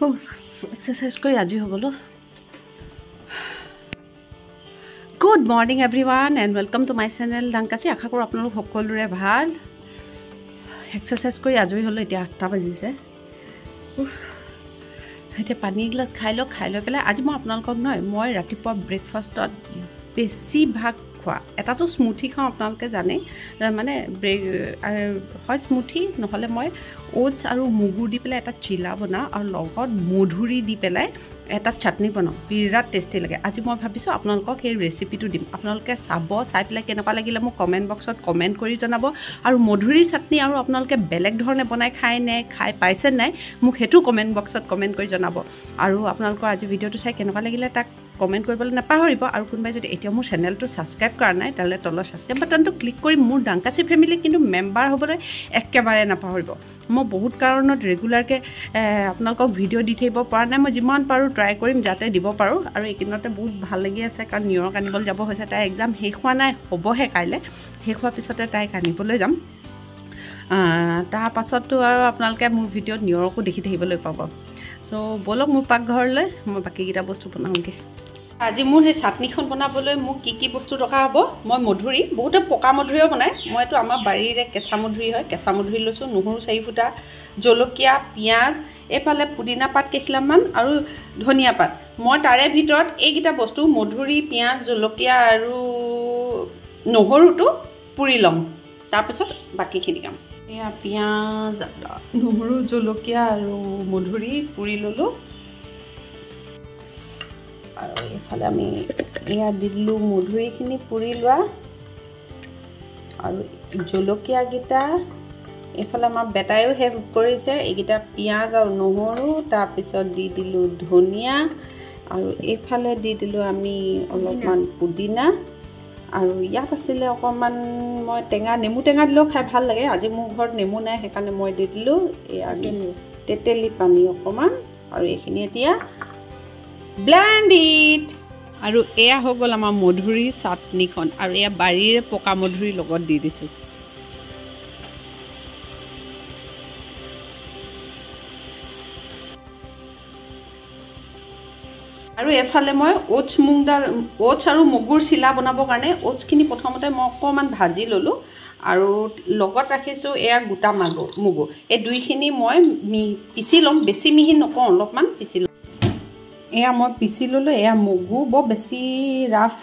Exercise কৰি আজি হবলো good morning everyone and welcome to my channel ডাংকাছি আশা কৰো আপোনালোক সকলোৰে ভাল एक्सारसाइज কৰি আজৰি হলো এতিয়া 8টা বাজিছে এতিয়া পানী গ্লাস খাই লৈ পেলাই আজি মই আপোনালোকক নহয় মই ৰাতিপুৱা ব্ৰেকফাষ্টত বেছি ভাগ খোৱা এটা তো স্মুথি খাও আপোনালোকে জানে মানে হয় স্মুথি নহলে মই ওটস আৰু মুগু দি পেলাই এটা চিলা বনা আৰু লগত মধুৰি দি পেলাই এটা চাটনি বনাও বিৰাট টেস্টি লাগে আজি মই ভাবিছো আপোনালোকক এই ৰেচিপিটো দিম আপোনালোকে চাব চাই পেলাই কেনেকুৱা লাগিলে মোক কমেন্ট বক্সত কমেন্ট কৰি জনাব আৰু মধুৰি চাটনি আৰু আপোনালোকে বেলেগ ধৰণে বনাই খাই পাইছে নাই মোক হেতু কমেন্ট বক্সত কমেন্ট কৰি জনাব আৰু আপোনালোকৰ আজি ভিডিওটো চাই কেনেকুৱা লাগিলে তাক কমেন্ট কৰিবলৈ নাপাহৰিব আৰু কোনবাই যদি এতিয়া মোৰ চেনেলটো সাবস্ক্ৰাইব কৰা নাই তাহলে তলৰ সাবস্ক্ৰাইব বাটনটো ক্লিক কৰি মোৰ ডাংকাছি ফ্যামিলি কিন্তু মেম্বাৰ হ'বলৈ একেবাৰে নাপাহৰিব মই বহুত কাৰণত ৰেগুলাৰকে আপোনালোকক ভিডিও দি থাকিব পৰা নাই মই যিমান পাৰো ট্ৰাই কৰিম যাতে দিব পাৰো আৰু এইকিনতে বহুত ভাল লাগি আছে কাৰণ নিউয়ৰ্ক আনিবলৈ যাব হৈছে তাই এক্সাম শেষ হোৱা নাই হ'বহে কাইলে শেষ হোৱাৰ পিছতে তাই আনিবলৈ যাম তাৰ পাছতো আৰু আপোনালোকে মোৰ ভিডিওত নিউয়ৰ্কো দেখি থাকিবলৈ পাব সো বলক মোৰ পাকঘৰলৈ মই বাকি কিটা বস্তু বনাওঁগে আজি মোৰ হে চাটনিখন বনাবলৈ মোক কি বস্তু দৰকাৰ হ'ব মই মধুৰি বহুতে পকা মধুৰিও বনায় মইতো আমাৰ বাৰীৰে কেঁচা মধুৰি হয় কেঁচা মধুৰি লৈছো নহৰু 4 ফুটা জলকীয়া পিয়াজ এফালে পুদিনা পাত কেখলামান আৰু ধনিয়া পাত মই তাৰে ভিতৰত এইকিটা বস্তু মধুৰি পিয়াজ জলকীয়া আৰু নহৰুটো পুৰি লম তাৰ পিছত বাকিখিনি কাম এয়া পিয়াজ নহৰু জলকীয়া আৰু মধুৰি পুৰি ললো আৰু এফালে আমি ইয়া দিলু মধুৰিখিনি পুৰি লোৱা আৰু জলকীয়া গিটা এফালে আমাৰ বেটায়ো হেভ কৰিছে এইগিটা পিয়াজ আৰু নহৰু তাৰ পিছত দি দিলু ধনিয়া আৰু এফালে দি দিলু আমি অলপমান পুদিনা আৰু ইয়াত আছিল অকমান মই নেমু টেঙা দিলেও খাই ভাল লাগে আজি মোৰ ঘৰত নেমু নাই সেইকাৰণে মই দি দিলু এয়া তেতেলি পানী অকমান আৰু এইখিনি এতিয়া ব্লেন্ড ইট আৰু এয়া হৈ গল আমাৰ মধুৰি চাটনিখন আৰু এয়া বাৰীৰে পকা মধুৰি লগত দি দিছো আৰু এফালে মই ওটস আৰু মুগুৰ চিলা বনাবৰ কাৰণে ওটসখিনি প্ৰথমতে মই অকমান ভাজি ললো আৰু লগত ৰাখিছো এয়া গোটা মুগু এই দুইখিনি মই পিছি লম বেছি মিহি নকওঁ অলপমান পিছি এয়া মই পিছি ললো এয়া মুগু বৰ বেছি ৰাফ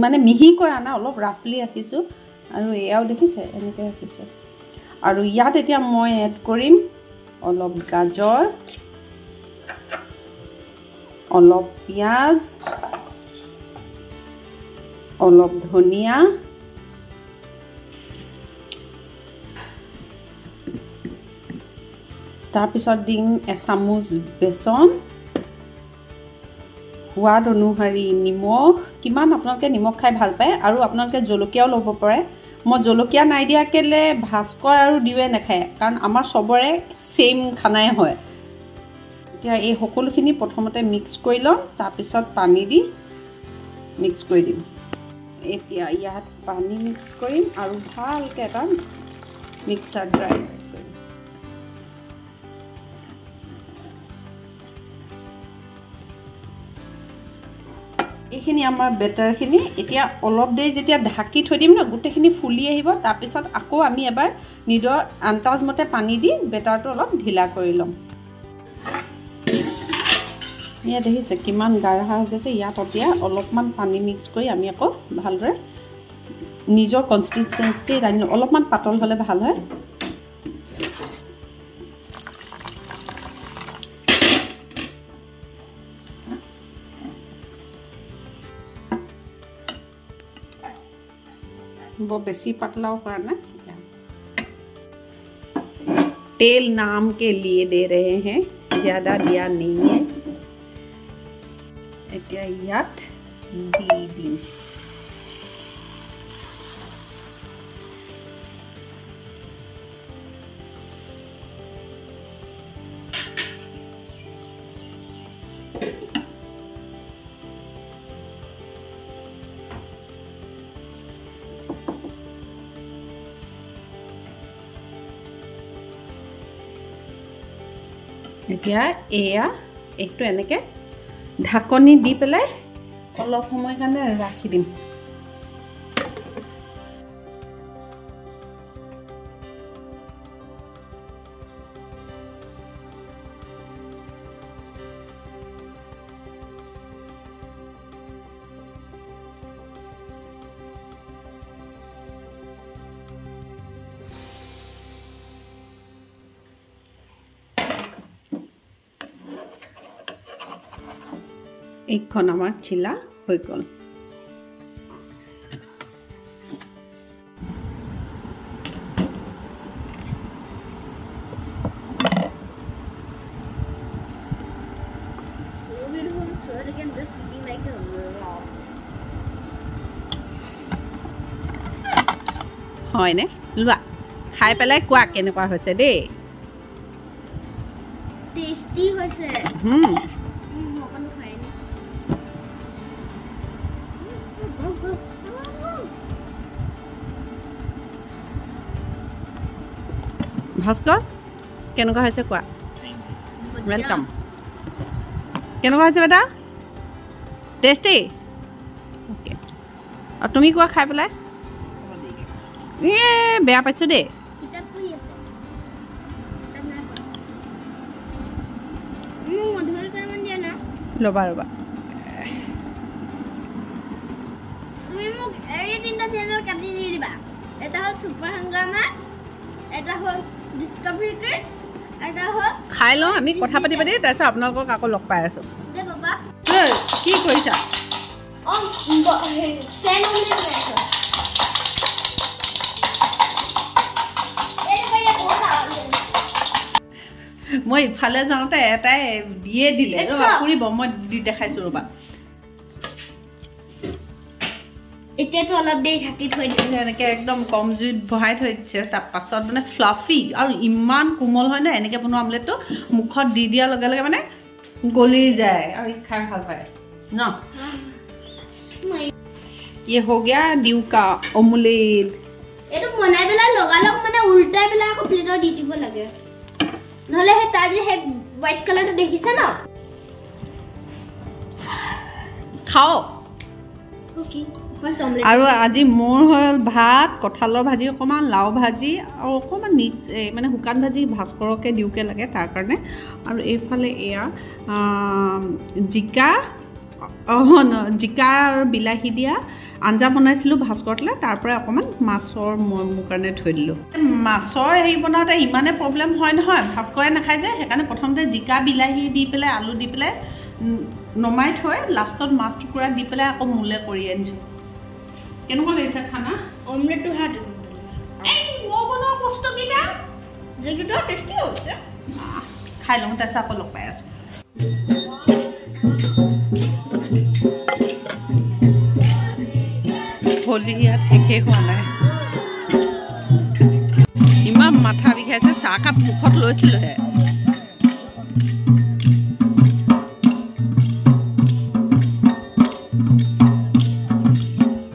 মানে মিহি কৰা না অলপ ৰাফলি ৰাখিছো আৰু এয়াও দেখিছে এনেকৈ ৰাখিছো আৰু ইয়াত এতিয়া মই এড কৰিম অলপ গাজৰ অলপ পিয়াজ অলপ ধনিয়া তাৰ পিছত দিম এচামুচ বেচন সোৱাদ অনুসাৰি নিমখ কিমান আপোনালোকে নিমখ খাই ভাল পায় আৰু আপোনালোকে জলকীয়াও ল'ব পাৰে মই জলকীয়া নাই দিয়া কেলে ভাস্কৰ আৰু দিৱে নাখায় কাৰণ আমাৰ সবৰে সেম খানাই হয় এতিয়া এই সকলোখিনি প্ৰথমতে মিক্স কৰি লম তাৰ পিছত পানী দি মিক্স কৰি দিম এতিয়া ইয়াত পানী মিক্স কৰিম আৰু ভালকৈ এটা মিক্সাৰ ড্ৰাই এইখিনি আমাৰ বেটাৰখিনি এতিয়া অলপ দেৰি যেতিয়া ঢাকি থৈ দিম না গুটেখিনি ফুলি আহিব তাৰ পিছত আকৌ আমি এবাৰ নিজৰ আন্তাজ মতে পানী দি বেটাৰটো অলপ ঢিলা কৰি লম ইয়া দেখিছে কিমান গাঢ়া হৈ গৈছে ইয়াত এতিয়া অলপমান পানী মিক্স কৰি আমি আকৌ ভালদৰে নিজৰ কনসিস্টেন্সি ৰাখি অলপমান পাতল হলে ভাল হয় वो बेसी पतलाव करना तेल नाम के लिए दे रहे हैं ज्यादा दिया नहीं है এতিয়া ইয়াত দি দিম এতিয়া এয়া এইটো এনেকৈ ঢাকনি দি পেলাই অলপ সময় কাৰণে ৰাখি দিম। এইখন আমাৰ চিলা হৈ গ'ল। হয়নে লোৱা খাই পেলাই কোৱা কেনেকুৱা হৈছে দেই। টেষ্টি হৈছে। ভাস্কৰ কেনেকুৱা হৈছে কোৱা। ৱেলকাম। কেনেকুৱা হৈছে বেটা টেষ্টি। অ'কে আৰু তুমি কোৱা খাই পেলাই। বেয়া পাইছোঁ দেই। ৰ'বা ৰ'বা তুমি মোক এই তিনিটা চেনেল কাটি দি দিবা। এটা হ'ল ছুপাৰ হাংগামা, এটা হ'ল ডিস্কভাৰী কিডছ, এটা হ'ল খাই লওঁ আমি কথা পাতি পাতি তাৰপিছত আপোনালোকক আকৌ লগ পাই আছোঁ। দে বাবা কি কৰিছা? মই ইফালে যাওঁতে এটাই দিয়ে দিলে ফুৰিব মই দি দেখাইছোঁ ৰ'বা। এতিয়াতো অলপ দেৰি ঢাকি থৈ দিছে এনেকৈ একদম কম জুইত বহাই থৈ দিছে। তাৰপাছত মানে ফ্লাফি আৰু ইমান কোমল হয় ন। এনেকৈ বনোৱা আমলেটটো মুখত দি দিয়াৰ লগে লগে মানে গলি যায় আৰু খাই ভাল পায় ন। ये हो गया ड्यू का ऑमलेट। एटो बनाई बेला लगालक माने उल्टाई बेला को प्लेटो দি দিব লাগে নহলে হে তাৰ যে হে হোয়াইট কালাৰটো দেখিছে ন। খাও ওকে ফাৰ্স্ট অমলেট। আৰু আজি মোৰ হ'ল ভাত, কঁঠালৰ ভাজি অকণমান, লাও ভাজি আৰু অকণমান মিক্স মানে শুকান ভাজি ভাস্কৰকে দিওঁকে লাগে তাৰ কাৰণে। আৰু এইফালে এয়া জিকা জিকা আৰু বিলাহী দিয়া আঞ্জা বনাইছিলোঁ ভাস্কৰলৈ। তাৰ পৰা অকণমান মাছৰ মোৰ কাৰণে থৈ দিলোঁ। মাছৰ হেৰি বনাওঁতে ইমানে প্ৰব্লেম হয় নহয়, ভাস্কৰে নাখায় যে। সেইকাৰণে প্ৰথমতে জিকা বিলাহী দি পেলাই আলু দি পেলাই নমাই থৈ লাষ্টত মাছ টুকুৰা দি পেলাই আকৌ মোলে কৰি আনিছোঁ। কেনেকুৱা লাগিছে খানা? অমলেটটো হাত এই মই বনোৱা বস্তুকেইটা যেকেইটা টেষ্টি হৈছে। খাই লওঁ তাৰপিছত আকৌ লগ পাই আছোঁ। হোলী ইয়াত শেষেই হোৱা নাই। ইমান মাথা বিষাইছে। চাহকাপ মুখত লৈছিলোঁহে